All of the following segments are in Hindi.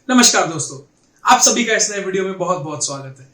नमस्कार दोस्तों, आप सभी का इस नए वीडियो में बहुत बहुत स्वागत है।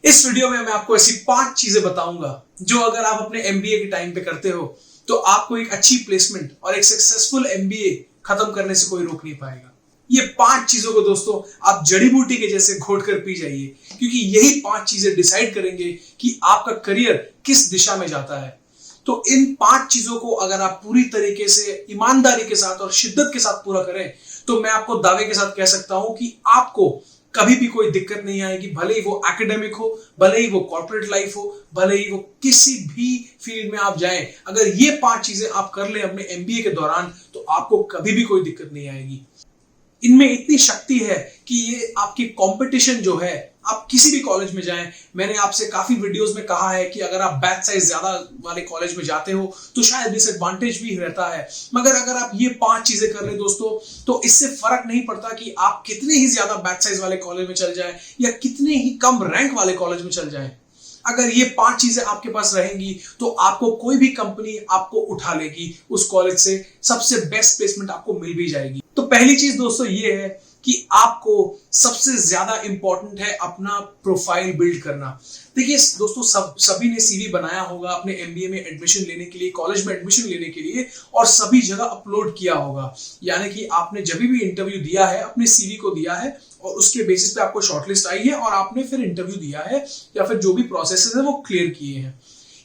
इस वीडियो में मैं आपको ऐसी 5 चीजें बताऊंगा जो अगर आप अपने एमबीए के टाइम पे करते हो तो आपको एक अच्छी प्लेसमेंट और एक सक्सेसफुल एमबीए खत्म करने से कोई रोक नहीं पाएगा। ये 5 चीजों को दोस्तों आप जड़ी बूटी के जैसे घोट कर पी जाइए, क्योंकि यही 5 चीजें डिसाइड करेंगे कि आपका करियर किस दिशा में जाता है। तो इन 5 चीजों को अगर आप पूरी तरीके से ईमानदारी के साथ और शिद्दत के साथ पूरा करें तो मैं आपको दावे के साथ कह सकता हूं कि आपको कभी भी कोई दिक्कत नहीं आएगी, भले ही वो एकेडमिक हो, भले ही वो कॉर्पोरेट लाइफ हो, भले ही वो किसी भी फील्ड में आप जाएं। अगर ये 5 चीजें आप कर लें अपने एमबीए के दौरान तो आपको कभी भी कोई दिक्कत नहीं आएगी। इनमें इतनी शक्ति है कि ये आपकी कंपटीशन जो है, आप किसी भी कॉलेज में जाएं, मैंने आपसे काफी वीडियोस में कहा है कि अगर आप बैच साइज ज्यादा वाले कॉलेज में जाते हो तो शायद डिसएडवांटेज भी रहता है, मगर अगर आप ये 5 चीजें कर ले दोस्तों तो इससे फर्क नहीं पड़ता कि आप कितने ही ज्यादा बैच साइज वाले कॉलेज में चल जाएं या कितने ही कम रैंक वाले कॉलेज में चल जाएं। अगर ये 5 चीजें आपके पास रहेंगी तो आपको कोई भी कंपनी आपको उठा लेगी, उस कॉलेज से सबसे बेस्ट प्लेसमेंट आपको मिल भी जाएगी। तो पहली चीज दोस्तों ये है कि आपको सबसे ज्यादा इंपॉर्टेंट है अपना प्रोफाइल बिल्ड करना। देखिए दोस्तों, सभी ने सीवी बनाया होगा अपने एमबीए में एडमिशन लेने के लिए, कॉलेज में एडमिशन लेने के लिए, और सभी जगह अपलोड किया होगा। यानी कि आपने जब भी इंटरव्यू दिया है अपने सीवी को दिया है और उसके बेसिस पे आपको शॉर्टलिस्ट आई है और आपने फिर इंटरव्यू दिया है या फिर जो भी प्रोसेस है वो क्लियर किए हैं।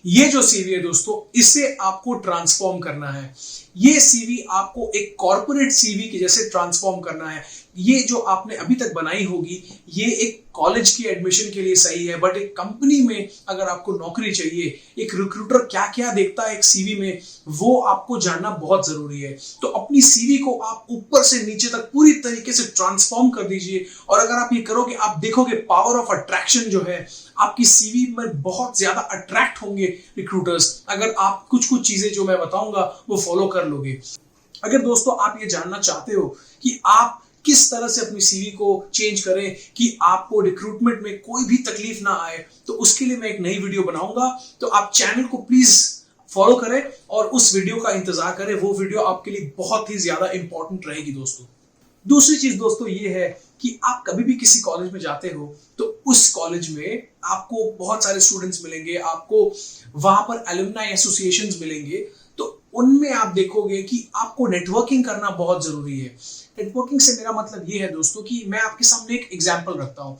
ये जो सीवी है दोस्तों, इसे आपको ट्रांसफॉर्म करना है। ये सीवी आपको एक कॉर्पोरेट सीवी के जैसे ट्रांसफॉर्म करना है। ये जो आपने अभी तक बनाई होगी ये एक कॉलेज की एडमिशन के लिए सही है, बट एक कंपनी में अगर आपको नौकरी चाहिए, एक रिक्रूटर क्या क्या देखता है एक सीवी में, वो आपको जानना बहुत जरूरी है। तो अपनी सीवी को आप ऊपर से नीचे तक पूरी तरीके से ट्रांसफॉर्म कर दीजिए, और अगर आप ये करोगे आप देखोगे पावर ऑफ अट्रैक्शन जो है आपकी सीवी में बहुत ज्यादा अट्रैक्ट होंगे रिक्रूटर्स, अगर आप कुछ कुछ चीजें जो मैं बताऊंगा वो फॉलो कर लोगे। अगर दोस्तों आप ये जानना चाहते हो कि आप किस तरह से अपनी सीवी को चेंज करें कि आपको रिक्रूटमेंट में कोई भी तकलीफ ना आए, तो उसके लिए मैं एक नई वीडियो बनाऊंगा। तो आप चैनल को प्लीज फॉलो करें और उस वीडियो का इंतजार करें, वो वीडियो आपके लिए बहुत ही ज्यादा इंपॉर्टेंट रहेगी दोस्तों। दूसरी चीज दोस्तों ये है कि आप कभी भी किसी कॉलेज में जाते हो तो उस कॉलेज में आपको बहुत सारे स्टूडेंट्स मिलेंगे, आपको वहां पर एलुमनाई एसोसिएशंस मिलेंगे, तो उनमें आप देखोगे कि आपको नेटवर्किंग करना बहुत जरूरी है। नेटवर्किंग से मेरा मतलब ये है दोस्तों कि मैं आपके सामने एक एग्जांपल रखता हूं।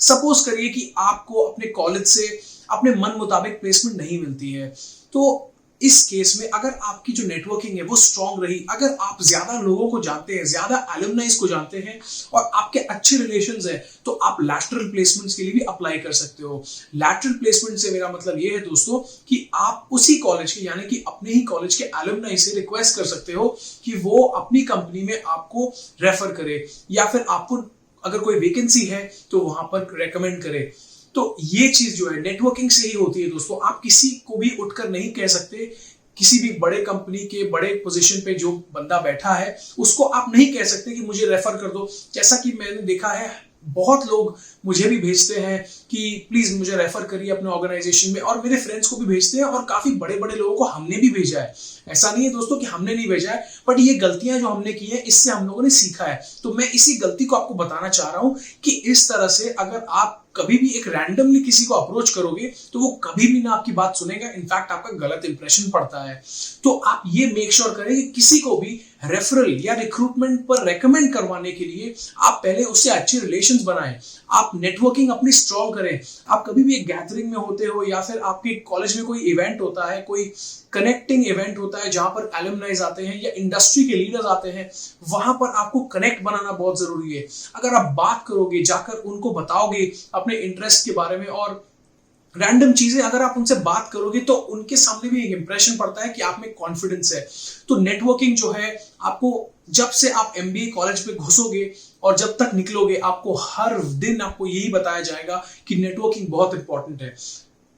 सपोज करिए कि आपको अपने कॉलेज से अपने मन मुताबिक प्लेसमेंट नहीं मिलती है, तो इस केस में अगर आपकी जो नेटवर्किंग है वो स्ट्रांग रही, अगर आप ज्यादा लोगों को जानते हैं, ज्यादा एलुमनाइज को जानते हैं और आपके अच्छे रिलेशंस हैं, तो आप लैटरल प्लेसमेंट्स के लिए भी अप्लाई कर सकते हो। लैटरल प्लेसमेंट से मेरा मतलब ये है दोस्तों कि आप उसी कॉलेज के यानी कि अपने ही कॉलेज के एलुमनाई से रिक्वेस्ट कर सकते हो कि वो अपनी कंपनी में आपको रेफर करे, या फिर आपको अगर कोई वैकेंसी है तो वहां पर रेकमेंड करे। तो ये चीज जो है नेटवर्किंग से ही होती है दोस्तों। आप किसी को भी उठकर नहीं कह सकते, किसी भी बड़े कंपनी के बड़े पोजीशन पे जो बंदा बैठा है उसको आप नहीं कह सकते कि मुझे रेफर कर दो। जैसा कि मैंने देखा है बहुत लोग मुझे भी भेजते हैं कि प्लीज मुझे रेफर करिए अपने ऑर्गेनाइजेशन में, और मेरे फ्रेंड्स को भी भेजते हैं, और काफी बड़े बड़े लोगों को हमने भी भेजा है। ऐसा नहीं है दोस्तों कि हमने नहीं भेजा है, बट ये गलतियां जो हमने की है इससे हम लोगों ने सीखा है। तो मैं इसी गलती को आपको बताना चाह रहा हूं कि इस तरह से अगर आप कभी भी एक रैंडमली किसी को अप्रोच करोगे तो वो कभी भी ना आपकी बात सुनेगा, इनफैक्ट आपका गलत इंप्रेशन पड़ता है। तो आप ये मेक श्योर करें कि किसी को भी रेफरल या रिक्रूटमेंट पर रेकमेंड करवाने के लिए आप पहले उससे अच्छे रिलेशंस बनाएं, आप नेटवर्किंग अपनी स्ट्रॉन्ग करें। आप कभी भी एक गैदरिंग में होते हो या फिर आपके कॉलेज में कोई इवेंट होता है, कोई कनेक्टिंग इवेंट होता है जहां पर एलुमनाइज आते हैं या इंडस्ट्री के लीडर्स आते हैं, वहां पर आपको कनेक्ट बनाना बहुत जरूरी है। अगर आप बात करोगे, जाकर उनको बताओगे अपने इंटरेस्ट के बारे में और रैंडम चीजें अगर आप उनसे बात करोगे तो उनके सामने भी एक इंप्रेशन पड़ता है कि आप में कॉन्फिडेंस है। तो नेटवर्किंग जो है आपको, जब से आप एमबीए कॉलेज में घुसोगे और जब तक निकलोगे, आपको हर दिन आपको यही बताया जाएगा कि नेटवर्किंग बहुत इंपॉर्टेंट है।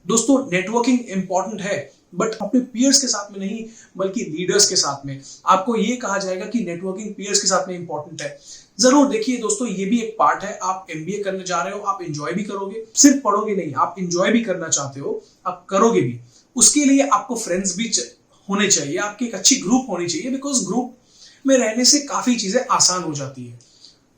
दोस्तों नेटवर्किंग इंपॉर्टेंट है, बट अपने पीयर्स के साथ में नहीं बल्कि लीडर्स के साथ में। आपको ये कहा जाएगा कि नेटवर्किंग पीयर्स के साथ में इंपॉर्टेंट है। जरूर देखिए दोस्तों, ये भी एक पार्ट है। आप एमबीए करने जा रहे हो, आप एंजॉय भी करोगे, सिर्फ पढ़ोगे नहीं, आप एंजॉय भी करना चाहते हो, आप करोगे भी। उसके लिए आपको फ्रेंड्स भी होने चाहिए, आपकी एक अच्छी ग्रुप होनी चाहिए, बिकॉज ग्रुप में रहने से काफी चीजें आसान हो जाती है।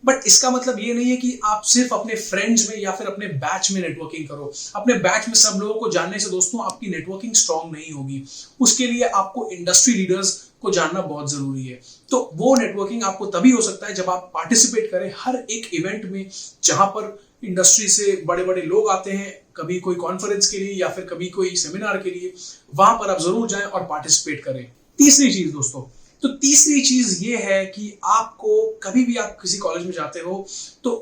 बट इसका मतलब ये नहीं है कि आप सिर्फ अपने फ्रेंड्स में या फिर अपने बैच में नेटवर्किंग करो। अपने बैच में सब लोगों को जानने से दोस्तों आपकी नेटवर्किंग स्ट्रांग नहीं होगी। उसके लिए आपको इंडस्ट्री लीडर्स को जानना बहुत जरूरी है। तो वो नेटवर्किंग आपको तभी हो सकता है जब आप पार्टिसिपेट करें हर एक इवेंट में जहां पर इंडस्ट्री से बड़े बड़े लोग आते हैं, कभी कोई कॉन्फ्रेंस के लिए या फिर कभी कोई सेमिनार के लिए, वहां पर आप जरूर जाएं और पार्टिसिपेट करें। तीसरी चीज दोस्तों, तो तीसरी चीज ये है कि आपको कभी भी आप किसी कॉलेज में जाते हो तो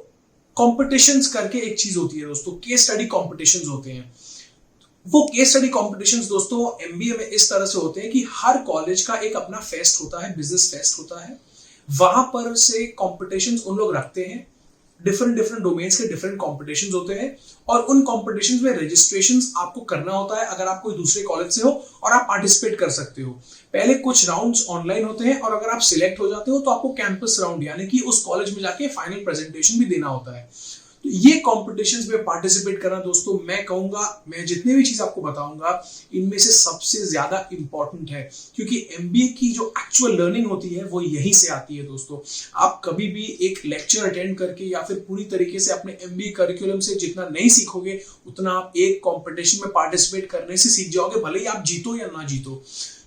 कॉम्पिटिशन्स करके एक चीज होती है दोस्तों, केस स्टडी कॉम्पिटिशन्स होते हैं। वो केस स्टडी कॉम्पिटिशन्स दोस्तों एमबीए में इस तरह से होते हैं कि हर कॉलेज का एक अपना फेस्ट होता है, बिजनेस फेस्ट होता है। वहां पर से कॉम्पिटिशन्स उन लोग रखते हैं, डिफरेंट डिफरेंट डोमेन्स के डिफरेंट कॉम्पिटिशन्स होते हैं और उन कॉम्पिटिशन्स में रजिस्ट्रेशंस आपको करना होता है अगर आप कोई दूसरे कॉलेज से हो और आप पार्टिसिपेट कर सकते हो। पहले कुछ राउंड्स ऑनलाइन होते हैं और अगर आप सिलेक्ट हो जाते हो तो आपको कैंपस राउंड यानी कि उस कॉलेज में जाके फाइनल प्रेजेंटेशन भी देना होता है। तो ये कॉम्पिटिशन्स में पार्टिसिपेट करना दोस्तों, मैं कहूंगा, मैं जितने भी चीज आपको बताऊंगा इनमें से सबसे ज्यादा इंपॉर्टेंट है, क्योंकि एमबीए की जो एक्चुअल लर्निंग होती है वो यहीं से आती है दोस्तों। आप कभी भी एक लेक्चर अटेंड करके या फिर पूरी तरीके से अपने एमबीए करिकुलम से जितना नहीं सीखोगे उतना आप एक कॉम्पिटिशन में पार्टिसिपेट करने से सीख जाओगे, भले ही आप जीतो या ना जीतो।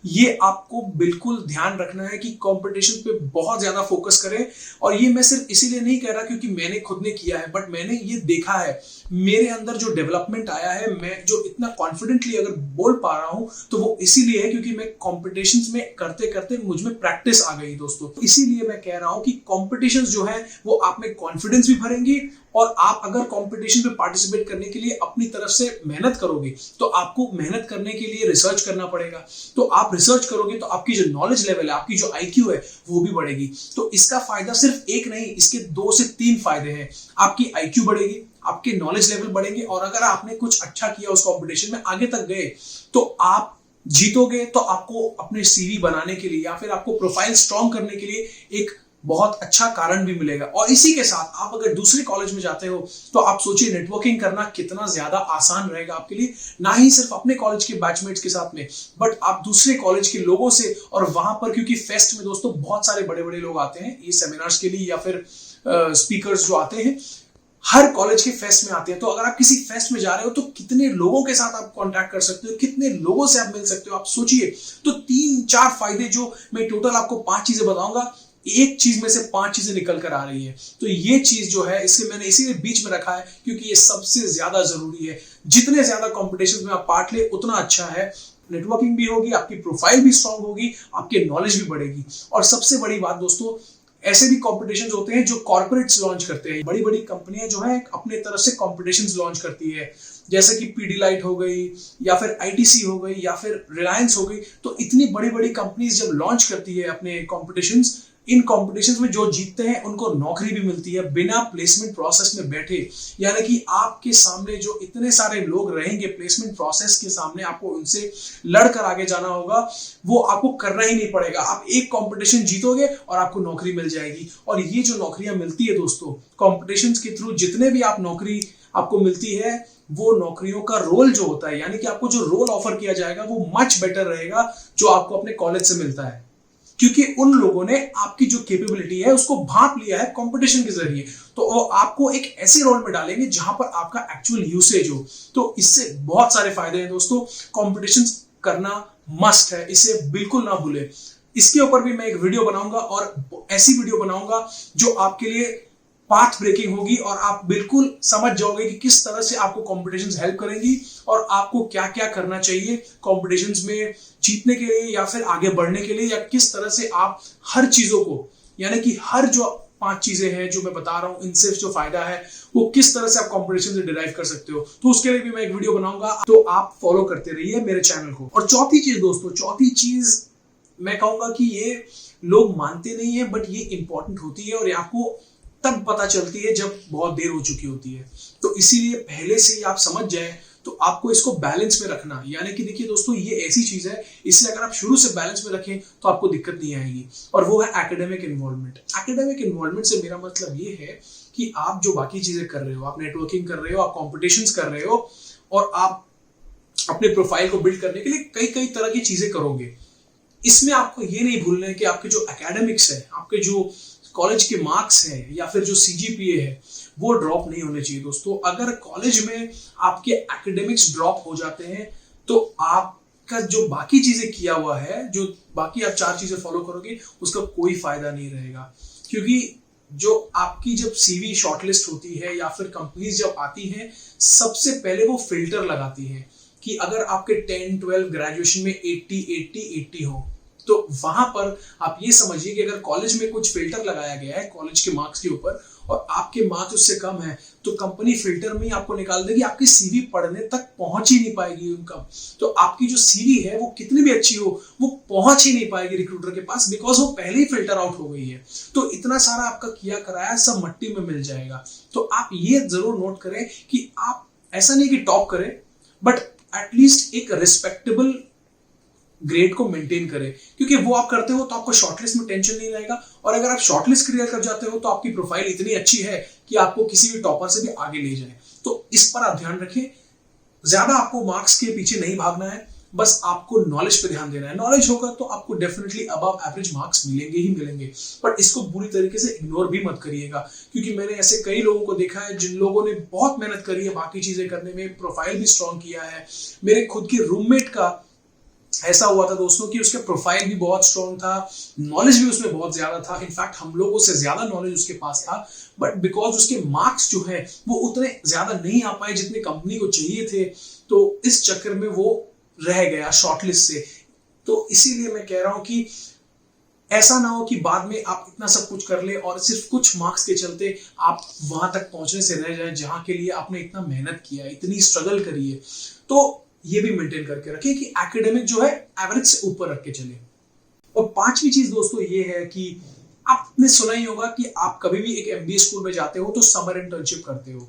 ये आपको बिल्कुल ध्यान रखना है कि कंपटीशन पे बहुत ज्यादा फोकस करें। और ये मैं सिर्फ इसीलिए नहीं कह रहा क्योंकि मैंने खुद ने किया है, बट मैंने ये देखा है, मेरे अंदर जो डेवलपमेंट आया है, मैं जो इतना कॉन्फिडेंटली अगर बोल पा रहा हूं तो वो इसीलिए है क्योंकि मैं कॉम्पिटिशन्स में करते करते मुझ में प्रैक्टिस आ गई दोस्तों। इसीलिए मैं कह रहा हूं कि कॉम्पिटिशन्स जो है वो आप में कॉन्फिडेंस भी भरेंगी और आप अगर कंपटीशन पे पार्टिसिपेट करने के लिए अपनी तरफ से मेहनत करोगे तो आपको मेहनत करने के लिए रिसर्च करना पड़ेगा। तो आप रिसर्च करोगे तो आपकी जो नॉलेज लेवल है, आपकी जो आईक्यू है वो भी बढ़ेगी। तो इसका फायदा सिर्फ एक नहीं, इसके 2 से 3 फायदे हैं। आपकी आईक्यू बढ़ेगी, आपके नॉलेज लेवल बढ़ेंगे और अगर आपने कुछ अच्छा किया उस कंपटीशन में, आगे तक गए तो आप जीतोगे, तो आपको अपने सीवी बनाने के लिए या फिर आपको प्रोफाइल स्ट्रॉन्ग करने के लिए एक बहुत अच्छा कारण भी मिलेगा। और इसी के साथ आप अगर दूसरे कॉलेज में जाते हो तो आप सोचिए नेटवर्किंग करना कितना ज्यादा आसान रहेगा आपके लिए, ना ही सिर्फ अपने कॉलेज के बैचमेट्स के साथ में, बट आप दूसरे कॉलेज के लोगों से। और वहां पर क्योंकि फेस्ट में दोस्तों बहुत सारे बड़े बड़े लोग आते हैं ये सेमिनार्स के लिए या फिर स्पीकर्स जो आते हैं हर कॉलेज के फेस्ट में आते हैं। तो अगर आप किसी फेस्ट में जा रहे हो तो कितने लोगों के साथ आप कांटेक्ट कर सकते हो, कितने लोगों से आप मिल सकते हो, आप सोचिए। तो 3-4 फायदे जो मैं टोटल आपको 5 चीजें बताऊंगा, एक चीज में से 5 चीजें निकल कर आ रही है। तो ये चीज जो है इसे मैंने इसीलिए बीच में रखा है क्योंकि ये सबसे ज्यादा जरूरी है। जितने ज्यादा कॉम्पिटिशन में आप पार्ट ले उतना अच्छा है, नेटवर्किंग भी होगी, आपकी प्रोफाइल भी स्ट्रांग होगी, आपके नॉलेज भी बढ़ेगी। और सबसे बड़ी बात दोस्तों, ऐसे भी कॉम्पिटिशन्स होते हैं जो कॉर्पोरेट्स लॉन्च करते हैं, बड़ी बड़ी कंपनियां जो है अपने तरफ से कॉम्पिटिशन्स लॉन्च करती है, जैसे कि पीडीलाइट हो गई या फिर आईटीसी हो गई या फिर रिलायंस हो गई। तो इतनी बड़ी बड़ी कंपनीज जब लॉन्च करती है अपने कॉम्पिटिशन्स, इन कॉम्पिटिशन्स में जो जीतते हैं उनको नौकरी भी मिलती है बिना प्लेसमेंट प्रोसेस में बैठे। यानी कि आपके सामने जो इतने सारे लोग रहेंगे प्लेसमेंट प्रोसेस के सामने, आपको उनसे लड़कर आगे जाना होगा, वो आपको करना ही नहीं पड़ेगा। आप एक कंपटीशन जीतोगे और आपको नौकरी मिल जाएगी। और ये जो नौकरियां मिलती है दोस्तों कॉम्पिटिशन्स के थ्रू, जितने भी आप नौकरी आपको मिलती है, वो नौकरियों का रोल जो होता है, यानी कि आपको जो रोल ऑफर किया जाएगा वो मच बेटर रहेगा जो आपको अपने कॉलेज से मिलता है, क्योंकि उन लोगों ने आपकी जो कैपेबिलिटी है उसको भांप लिया है कंपटीशन के जरिए। तो वो आपको एक ऐसे रोल में डालेंगे जहां पर आपका एक्चुअल यूसेज हो। तो इससे बहुत सारे फायदे हैं दोस्तों, कंपटीशन करना मस्ट है, इसे बिल्कुल ना भूलें। इसके ऊपर भी मैं एक वीडियो बनाऊंगा और ऐसी वीडियो बनाऊंगा जो आपके लिए पाथ ब्रेकिंग होगी और आप बिल्कुल समझ जाओगे कि किस तरह से आपको कॉम्पिटिशन्स हेल्प करेंगी और आपको क्या क्या करना चाहिए कॉम्पिटिशन्स में जीतने के लिए या फिर आगे बढ़ने के लिए, या किस तरह से आप हर चीजों को, यानी कि हर जो 5 चीजें हैं जो मैं बता रहा हूं इनसे जो फायदा है वो किस तरह से आप कॉम्पिटिशन से डिराइव कर सकते हो। तो उसके लिए भी मैं एक वीडियो बनाऊंगा, तो आप फॉलो करते रहिए मेरे चैनल को। और चौथी चीज दोस्तों, चौथी चीज मैं कहूंगा कि ये लोग मानते नहीं है बट ये इंपॉर्टेंट होती है और आपको तब पता चलती है जब बहुत देर हो चुकी होती है। तो इसीलिए पहले से ही आप समझ जाए तो आपको इसको बैलेंस में रखना, यानी कि देखिए दोस्तों ये ऐसी चीज है, इसे अगर आप शुरू से बैलेंस में रखें तो आपको दिक्कत नहीं आएगी, और वो है एकेडमिक इन्वॉल्वमेंट। एकेडमिक इन्वॉल्वमेंट से मेरा मतलब ये है कि आप जो बाकी चीजें कर रहे हो, आप नेटवर्किंग कर रहे हो, आप कॉम्पिटिशन्स कर रहे हो और आप अपने प्रोफाइल को बिल्ड करने के लिए कई कई तरह की चीजें करोगे। इसमें आपको ये नहीं भूलना है कि आपके जो एकेडमिक्स है, आपके जो कॉलेज के मार्क्स है या फिर जो सीजीपीए है वो ड्रॉप नहीं होने चाहिए दोस्तों। अगर कॉलेज में आपके एकेडमिक्स ड्रॉप हो जाते हैं तो आपका जो बाकी चीजें किया हुआ है, जो बाकी आप 4 चीजें फॉलो करोगे, उसका कोई फायदा नहीं रहेगा। क्योंकि जो आपकी जब सीवी शॉर्टलिस्ट होती है या फिर कंपनीज जब आती हैं, सबसे पहले वो फिल्टर लगाती हैं कि अगर आपके 10, 12 ग्रेजुएशन में 80, 80, 80 हो, तो वहां पर आप ये समझिए कि अगर कॉलेज में कुछ फिल्टर लगाया गया है कॉलेज के मार्क्स के ऊपर और आपके मार्क्स उससे कम है, तो कंपनी फिल्टर में ही आपको निकाल देगी, आपकी सीवी पढ़ने तक पहुंच ही नहीं पाएगी उनका। तो आपकी जो सीवी है वो कितनी भी अच्छी हो, वो पहुंच ही नहीं पाएगी रिक्रूटर के पास, बिकॉज वो पहले ही फिल्टर आउट हो गई है। तो इतना सारा आपका किया कराया सब मट्टी में मिल जाएगा। तो आप ये जरूर नोट करें कि आप ऐसा नहीं कि टॉप करें, बट एटलीस्ट एक रिस्पेक्टेबल ग्रेड को मेंटेन करें, क्योंकि वो आप करते हो तो आपको शॉर्टलिस्ट में टेंशन नहीं रहेगा। और अगर आप शॉर्टलिस्ट क्लियर कर जाते हो तो आपकी प्रोफाइल इतनी अच्छी है कि आपको किसी भी टॉपर से भी आगे ले जाए। तो इस पर आप ध्यान रखें। ज्यादा आपको मार्क्स के पीछे नहीं भागना है, बस आपको नॉलेज पे ध्यान देना है। नॉलेज होगा तो आपको डेफिनेटली अबव एवरेज मार्क्स मिलेंगे ही मिलेंगे, बट इसको बुरी तरीके से इग्नोर भी मत करिएगा। क्योंकि मैंने ऐसे कई लोगों को देखा है जिन लोगों ने बहुत मेहनत करी है बाकी चीजें करने में, प्रोफाइल भी स्ट्रॉन्ग किया है। मेरे खुद के रूममेट का ऐसा हुआ था दोस्तों कि उसके प्रोफाइल भी बहुत स्ट्रॉन्ग था, नॉलेज भी उसमें बहुत ज्यादा था, इनफैक्ट हम लोगों से ज्यादा नॉलेज उसके पास था, बट बिकॉज उसके मार्क्स जो है वो उतने ज्यादा नहीं आ पाए जितने कंपनी को चाहिए थे, तो इस चक्कर में वो रह गया शॉर्टलिस्ट से। तो इसीलिए मैं कह रहा हूं कि ऐसा ना हो कि बाद में आप इतना सब कुछ कर ले और सिर्फ कुछ मार्क्स के चलते आप वहां तक पहुंचने से रह जाए जहां के लिए आपने इतना मेहनत किया, इतनी स्ट्रगल करी है। तो ये भी मेंटेन करके रखें कि एकेडमिक जो है एवरेज से ऊपर रख के चले। और 5वीं चीज दोस्तों ये है कि आपने सुना ही होगा कि आप कभी भी एक एमबीए स्कूल में जाते हो तो समर इंटर्नशिप करते हो।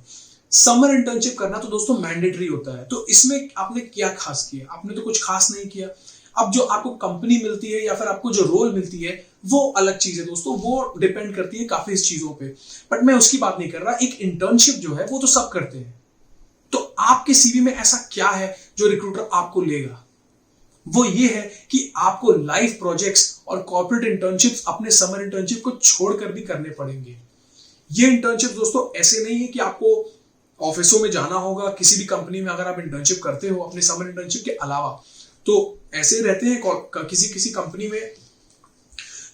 समर इंटर्नशिप करना तो दोस्तों मैंडेटरी होता है। तो इसमें आपने क्या खास किया? आपने तो कुछ खास नहीं किया। अब जो आपको कंपनी मिलती है या फिर आपको जो रोल मिलती है वो अलग चीज है दोस्तों, वो डिपेंड करती है काफी चीजों पे, बट मैं उसकी बात नहीं कर रहा। एक इंटर्नशिप जो है वो तो सब करते हैं। तो आपके सीवी में ऐसा क्या है जो रिक्रूटर आपको लेगा? वो ये है कि आपको लाइव प्रोजेक्ट्स और कॉर्पोरेट इंटर्नशिप्स अपने समर इंटर्नशिप को छोड़कर भी करने पड़ेंगे। ये इंटर्नशिप दोस्तों ऐसे नहीं है कि आपको ऑफिसों में जाना होगा। किसी भी कंपनी में अगर आप इंटर्नशिप करते हो अपने समर इंटर्नशिप के अलावा, तो ऐसे रहते हैं किसी कंपनी में।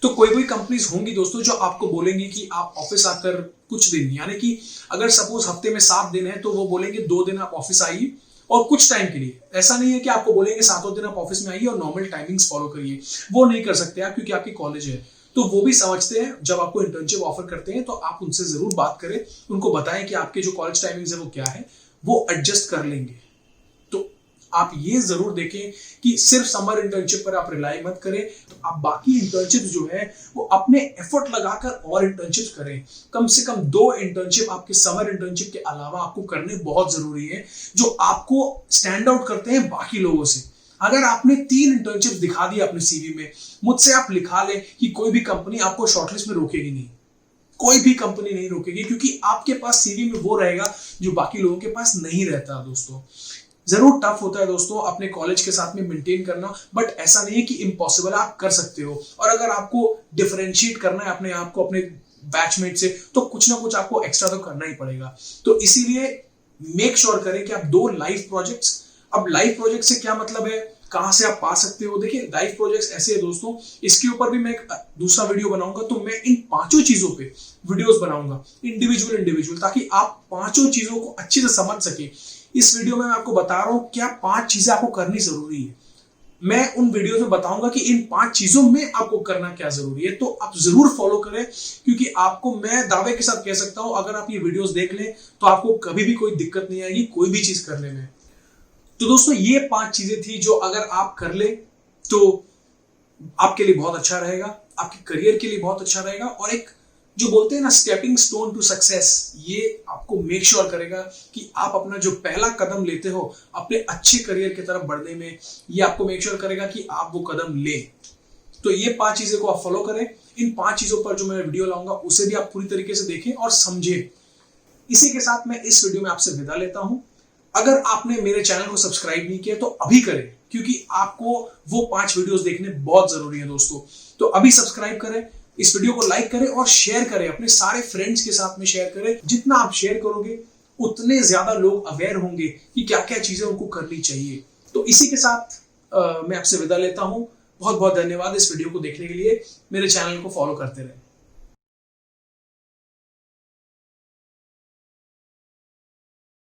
तो कोई कंपनीज होंगी दोस्तों जो आपको बोलेंगी कि आप ऑफिस आकर कुछ दिन, यानी कि अगर सपोज हफ्ते में 7 दिन है तो वो बोलेंगे 2 दिन आप ऑफिस आइए और कुछ टाइम के लिए। ऐसा नहीं है कि आपको बोलेंगे 7 दिन आप ऑफिस में आइए और नॉर्मल टाइमिंग्स फॉलो करिए। वो नहीं कर सकते आप, क्योंकि आपकी कॉलेज है। तो वो भी समझते हैं, जब आपको इंटर्नशिप ऑफर करते हैं तो आप उनसे जरूर बात करें, उनको बताएं कि आपके जो कॉलेज टाइमिंग्स है वो क्या है, वो एडजस्ट कर लेंगे। तो आप ये जरूर देखें कि सिर्फ समर इंटर्नशिप पर आप रिलाई मत करें। तो आप बाकी इंटर्नशिप जो है वो अपने एफर्ट लगाकर और इंटर्नशिप करें। कम से कम 2 इंटर्नशिप आपके समर इंटर्नशिप के अलावा आपको करने बहुत जरूरी है, जो आपको स्टैंड आउट करते हैं बाकी लोगों से। अगर आपने 3 इंटर्नशिप दिखा दी अपने सीवी में, मुझसे आप लिखा लें कि कोई भी कंपनी आपको शॉर्टलिस्ट में रोकेगी नहीं। कोई भी कंपनी नहीं रोकेगी, क्योंकि आपके पास सीवी में वो रहेगा जो बाकी लोगों के पास नहीं रहता। दोस्तों जरूर टफ होता है दोस्तों अपने कॉलेज के साथ में मेंटेन करना, बट ऐसा नहीं है कि इम्पॉसिबल, आप कर सकते हो। और अगर आपको डिफरेंशिएट करना है अपने आप को अपने बैचमेट से, तो कुछ ना कुछ आपको एक्स्ट्रा तो करना ही पड़ेगा। तो इसीलिए मेक श्योर करें कि आप 2 लाइव प्रोजेक्ट्स। अब लाइव प्रोजेक्ट से क्या मतलब है, कहां से आप पा सकते हो? देखिए लाइव प्रोजेक्ट्स ऐसे है दोस्तों, इसके ऊपर भी मैं एक दूसरा वीडियो बनाऊंगा। तो मैं इन 5 चीजों पे वीडियोस बनाऊंगा इंडिविजुअल, ताकि आप 5 चीजों को अच्छे से समझ सके। इस वीडियो में मैं आपको बता रहा हूं क्या 5 चीजें आपको करनी जरूरी है। मैं उन वीडियोस में बताऊंगा कि इन 5 चीजों में आपको करना क्या जरूरी है। तो आप जरूर फॉलो करें, क्योंकि आपको मैं दावे के साथ कह सकता हूं अगर आप ये वीडियोस देख लें तो आपको कभी भी कोई दिक्कत नहीं आएगी कोई भी चीज करने में। तो दोस्तों ये 5 चीजें थी जो अगर आप कर ले तो आपके लिए बहुत अच्छा रहेगा, आपके करियर के लिए बहुत अच्छा रहेगा। और एक जो बोलते हैं ना स्टेपिंग स्टोन टू सक्सेस, ये आपको मेक श्योर करेगा कि आप अपना जो पहला कदम लेते हो अपने अच्छे करियर की तरफ बढ़ने में, ये आपको मेक श्योर करेगा कि आप वो कदम ले। तो ये 5 चीजें को आप फॉलो करें। इन 5 चीजों पर जो मैं वीडियो लाऊंगा उसे भी आप पूरी तरीके से देखें और समझें। इसी के साथ मैं इस वीडियो में आपसे विदा लेता हूं। अगर आपने मेरे चैनल को सब्सक्राइब नहीं किया तो अभी करें, क्योंकि आपको वो 5 वीडियोस देखने बहुत जरूरी है दोस्तों। तो अभी सब्सक्राइब करें इस वीडियो को लाइक करें और शेयर करें, अपने सारे फ्रेंड्स के साथ में शेयर करें। जितना आप शेयर करोगे उतने ज्यादा लोग अवेयर होंगे कि क्या क्या चीजें उनको करनी चाहिए। तो इसी के साथ मैं आपसे विदा लेता हूं। बहुत बहुत धन्यवाद इस वीडियो को देखने के लिए। मेरे चैनल को फॉलो करते रहें।